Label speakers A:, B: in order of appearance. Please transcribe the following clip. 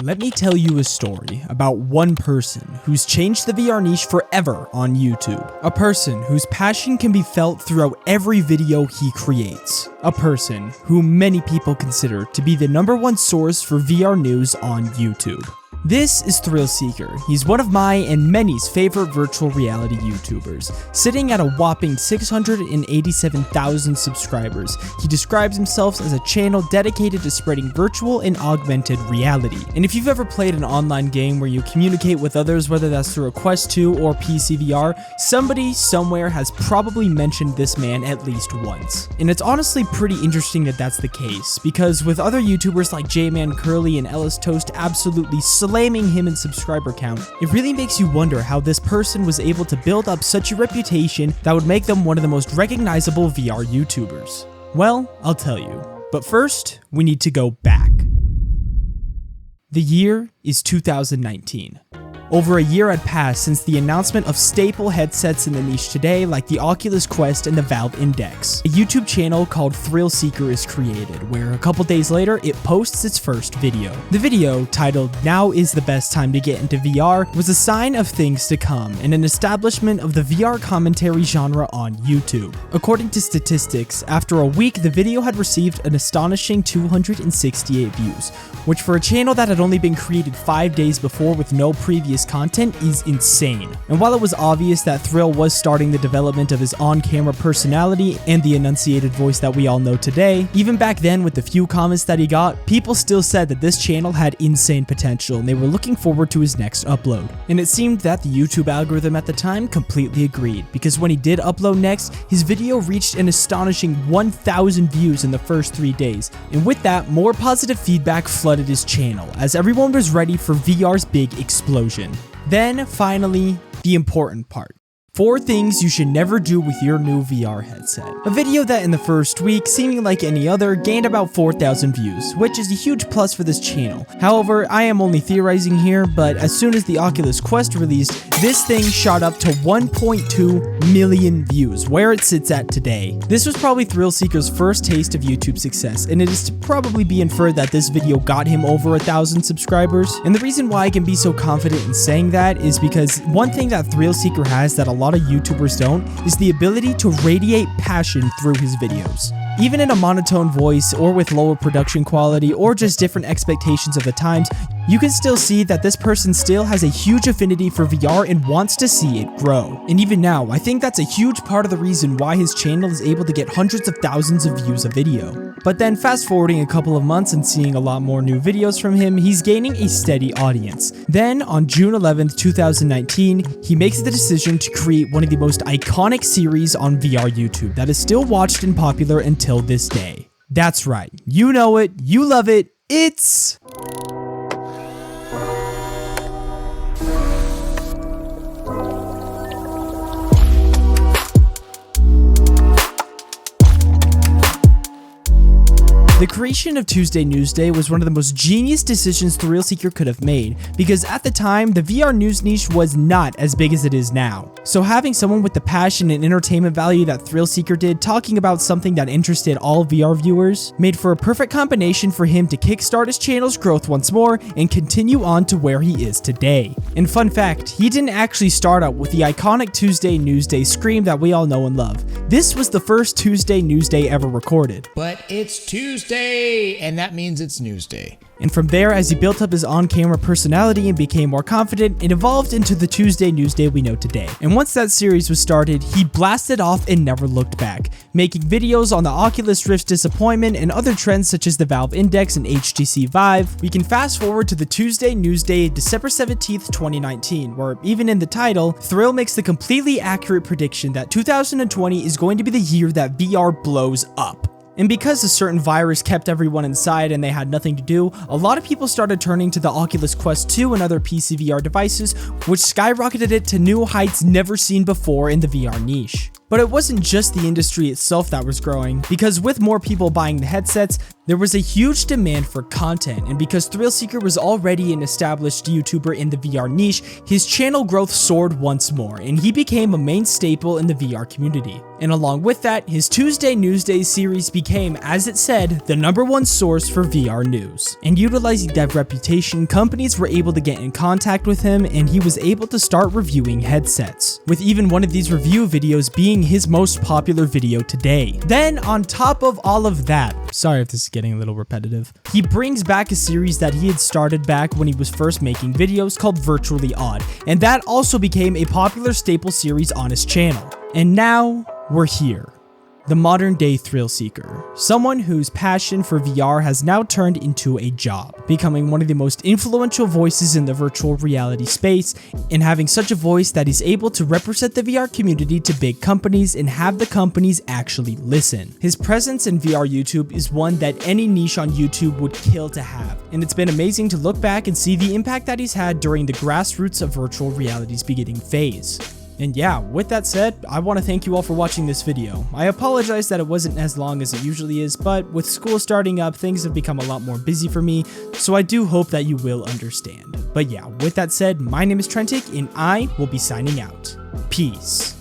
A: Let me tell you a story about one person who's changed the VR niche forever on YouTube. A person whose passion can be felt throughout every video he creates. A person who many people consider to be the #1 source for VR news on YouTube. This is ThrillSeeker. He's one of my and many's favorite virtual reality YouTubers. Sitting at a whopping 687,000 subscribers, he describes himself as a channel dedicated to spreading virtual and augmented reality. And if you've ever played an online game where you communicate with others, whether that's through a Quest 2 or PC VR, somebody somewhere has probably mentioned this man at least once. And it's honestly pretty interesting that that's the case, because with other YouTubers like J-Man Curly and Ellis Toast absolutely slamming him in subscriber count, it really makes you wonder how this person was able to build up such a reputation that would make them one of the most recognizable VR YouTubers. Well, I'll tell you. But first, we need to go back. The year is 2019. Over a year had passed since the announcement of staple headsets in the niche today like the Oculus Quest and the Valve Index. A YouTube channel called ThrillSeeker is created, where a couple days later it posts its first video. The video, titled "Now is the Best Time to Get into VR," was a sign of things to come and an establishment of the VR commentary genre on YouTube. According to statistics, after a week the video had received an astonishing 268 views, which for a channel that had only been created 5 days before with no previous content is insane. And while it was obvious that Thrill was starting the development of his on-camera personality and the enunciated voice that we all know today, even back then with the few comments that he got, people still said that this channel had insane potential and they were looking forward to his next upload. And it seemed that the YouTube algorithm at the time completely agreed, because when he did upload next, his video reached an astonishing 1,000 views in the first 3 days. And with that, more positive feedback flooded his channel as everyone was ready for VR's big explosion. Then, finally, the important part. 4 things you should never do with your new VR headset. A video that in the first week, seeming like any other, gained about 4,000 views, which is a huge plus for this channel. However, I am only theorizing here, but as soon as the Oculus Quest released, this thing shot up to 1.2 million views, where it sits at today. This was probably ThrillSeeker's first taste of YouTube success, and it is to probably be inferred that this video got him over 1,000 subscribers. And the reason why I can be so confident in saying that is because one thing that ThrillSeeker has that a lot of YouTubers don't is the ability to radiate passion through his videos. Even in a monotone voice, or with lower production quality, or just different expectations of the times, you can still see that this person still has a huge affinity for VR and wants to see it grow. And even now, I think that's a huge part of the reason why his channel is able to get hundreds of thousands of views a video. But then fast forwarding a couple of months and seeing a lot more new videos from him, he's gaining a steady audience. Then on June 11th, 2019, he makes the decision to create one of the most iconic series on VR YouTube that is still watched and popular until this day. That's right, you know it, you love it, it's... The creation of Tuesday Newsday was one of the most genius decisions ThrillSeeker could have made, because at the time, the VR news niche was not as big as it is now. So having someone with the passion and entertainment value that ThrillSeeker did talking about something that interested all VR viewers made for a perfect combination for him to kickstart his channel's growth once more and continue on to where he is today. And fun fact, he didn't actually start out with the iconic Tuesday Newsday scream that we all know and love. This was the first Tuesday Newsday ever recorded.
B: But it's Tuesday, and that means it's Newsday.
A: And from there, as he built up his on-camera personality and became more confident, it evolved into the Tuesday Newsday we know today. And once that series was started, he blasted off and never looked back, making videos on the Oculus Rift's disappointment and other trends such as the Valve Index and HTC Vive. We can fast forward to the Tuesday Newsday, December 17th, 2019, where even in the title, Thrill makes the completely accurate prediction that 2020 is going to be the year that VR blows up. And because a certain virus kept everyone inside and they had nothing to do, a lot of people started turning to the Oculus Quest 2 and other PC VR devices, which skyrocketed it to new heights never seen before in the VR niche. But it wasn't just the industry itself that was growing, because with more people buying the headsets, There was a huge demand for content, and because ThrillSeeker was already an established YouTuber in the VR niche, his channel growth soared once more, and he became a main staple in the VR community. And along with that, his Tuesday Newsday series became, as it said, the #1 source for VR news. And utilizing that reputation, companies were able to get in contact with him, and he was able to start reviewing headsets, with even one of these review videos being his most popular video today. Then, on top of all of that, sorry if this is getting a little repetitive, he brings back a series that he had started back when he was first making videos called Virtually Odd, and that also became a popular staple series on his channel. And now, we're here. The modern day thrill seeker, someone whose passion for VR has now turned into a job, becoming one of the most influential voices in the virtual reality space, and having such a voice that he's able to represent the VR community to big companies and have the companies actually listen. His presence in VR YouTube is one that any niche on YouTube would kill to have, and it's been amazing to look back and see the impact that he's had during the grassroots of virtual reality's beginning phase. And yeah, with that said, I want to thank you all for watching this video. I apologize that it wasn't as long as it usually is, but with school starting up, things have become a lot more busy for me, so I do hope that you will understand. But yeah, with that said, my name is Trentic, and I will be signing out. Peace.